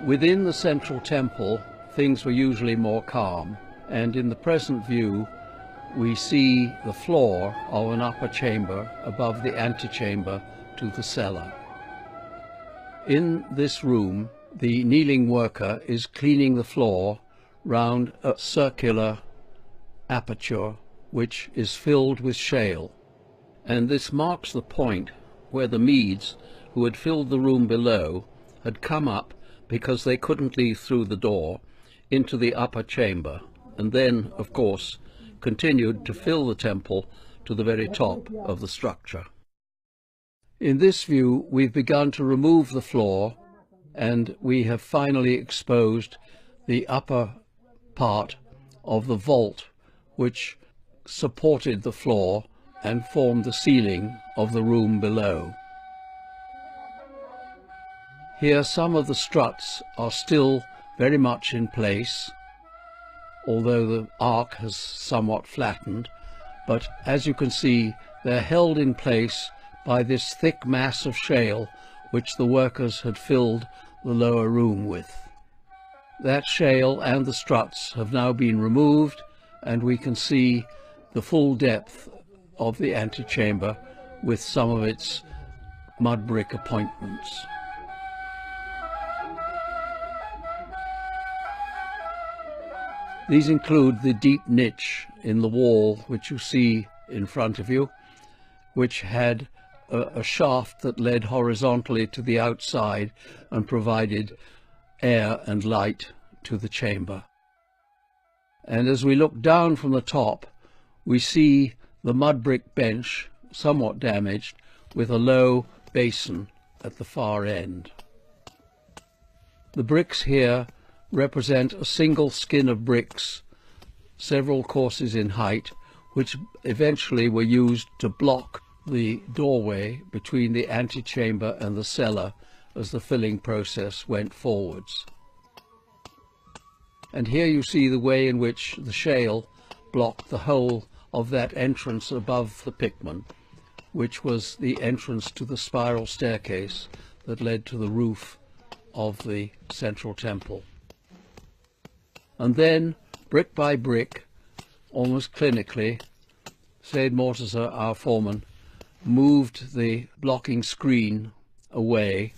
Within the central temple, things were usually more calm, and in the present view we see the floor of an upper chamber above the antechamber to the cellar. In this room, the kneeling worker is cleaning the floor round a circular aperture which is filled with shale, and this marks the point where the Medes, who had filled the room below, had come up because they couldn't leave through the door into the upper chamber, and then, of course, continued to fill the temple to the very top of the structure. In this view, we've begun to remove the floor, and we have finally exposed the upper part of the vault which supported the floor and formed the ceiling of the room below. Here some of the struts are still very much in place, although the arc has somewhat flattened, but as you can see, they're held in place by this thick mass of shale which the workers had filled the lower room with. That shale and the struts have now been removed, and we can see the full depth of the antechamber with some of its mud brick appointments. These include the deep niche in the wall which you see in front of you, which had a shaft that led horizontally to the outside and provided air and light to the chamber. And as we look down from the top, we see the mud brick bench, somewhat damaged, with a low basin at the far end. The bricks here represent a single skin of bricks, several courses in height, which eventually were used to block the doorway between the antechamber and the cellar as the filling process went forwards. And here you see the way in which the shale blocked the whole of that entrance above the Pikmin, which was the entrance to the spiral staircase that led to the roof of the central temple. And then, brick by brick, almost clinically, Seyd Mortaza, our foreman, moved the blocking screen away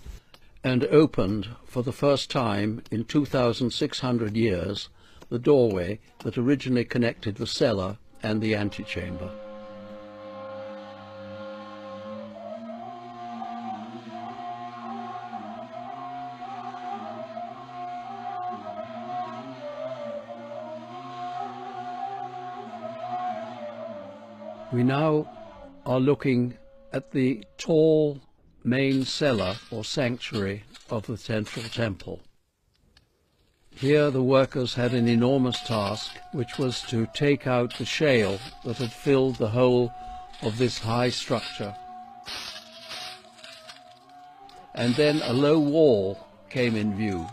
and opened for the first time in 2,600 years the doorway that originally connected the cellar and the antechamber. We now are looking at the tall main cellar or sanctuary of the central temple. Here the workers had an enormous task, which was to take out the shale that had filled the whole of this high structure. And then a low wall came in view,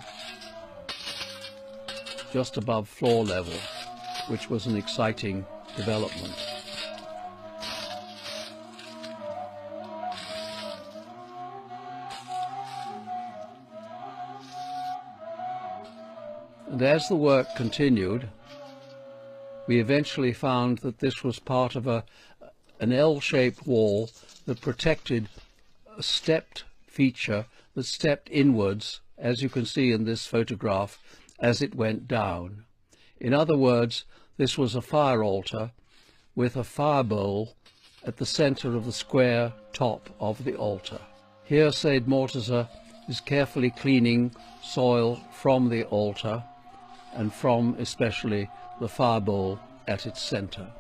just above floor level, which was an exciting development. And as the work continued, we eventually found that this was part of an L-shaped wall that protected a stepped feature that stepped inwards, as you can see in this photograph, as it went down. In other words, this was a fire altar with a fire bowl at the center of the square top of the altar. Here Seyd Mortaza is carefully cleaning soil from the altar and from especially the fire bowl at its center.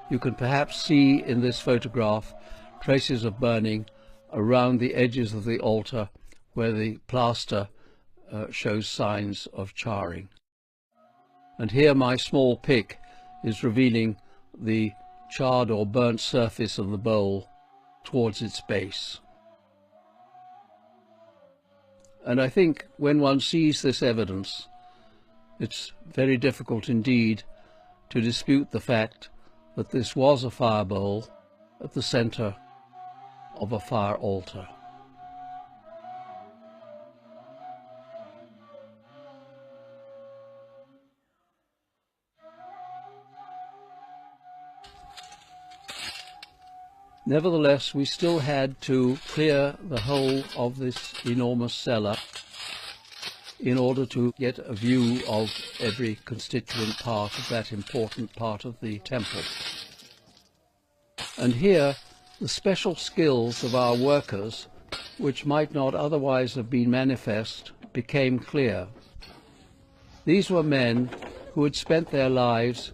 You can perhaps see in this photograph traces of burning around the edges of the altar where the plaster shows signs of charring. And here my small pick is revealing the charred or burnt surface of the bowl towards its base. And I think when one sees this evidence, it's very difficult indeed to dispute the fact that this was a fire bowl at the center of a fire altar. Nevertheless, we still had to clear the whole of this enormous cellar in order to get a view of every constituent part of that important part of the temple. And here, the special skills of our workers, which might not otherwise have been manifest, became clear. These were men who had spent their lives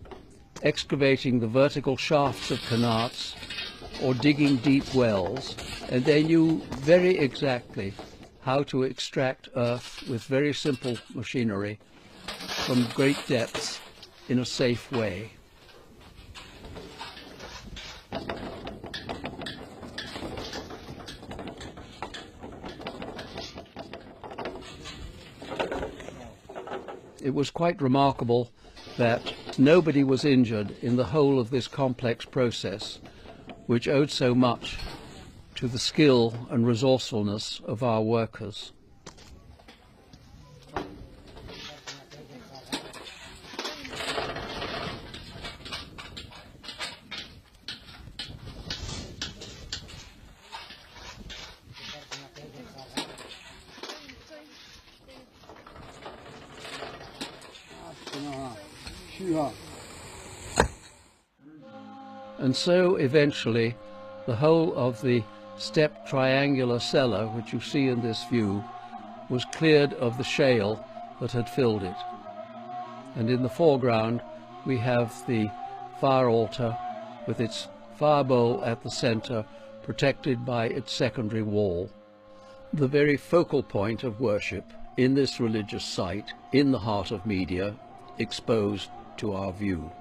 excavating the vertical shafts of qanats or digging deep wells, and they knew very exactly how to extract earth with very simple machinery from great depths in a safe way. It was quite remarkable that nobody was injured in the whole of this complex process, which owed so much to the skill and resourcefulness of our workers. And so eventually the whole of the stepped triangular cellar, which you see in this view, was cleared of the shale that had filled it. And in the foreground we have the fire altar with its fire bowl at the center, protected by its secondary wall, the very focal point of worship in this religious site in the heart of Media, exposed to our view.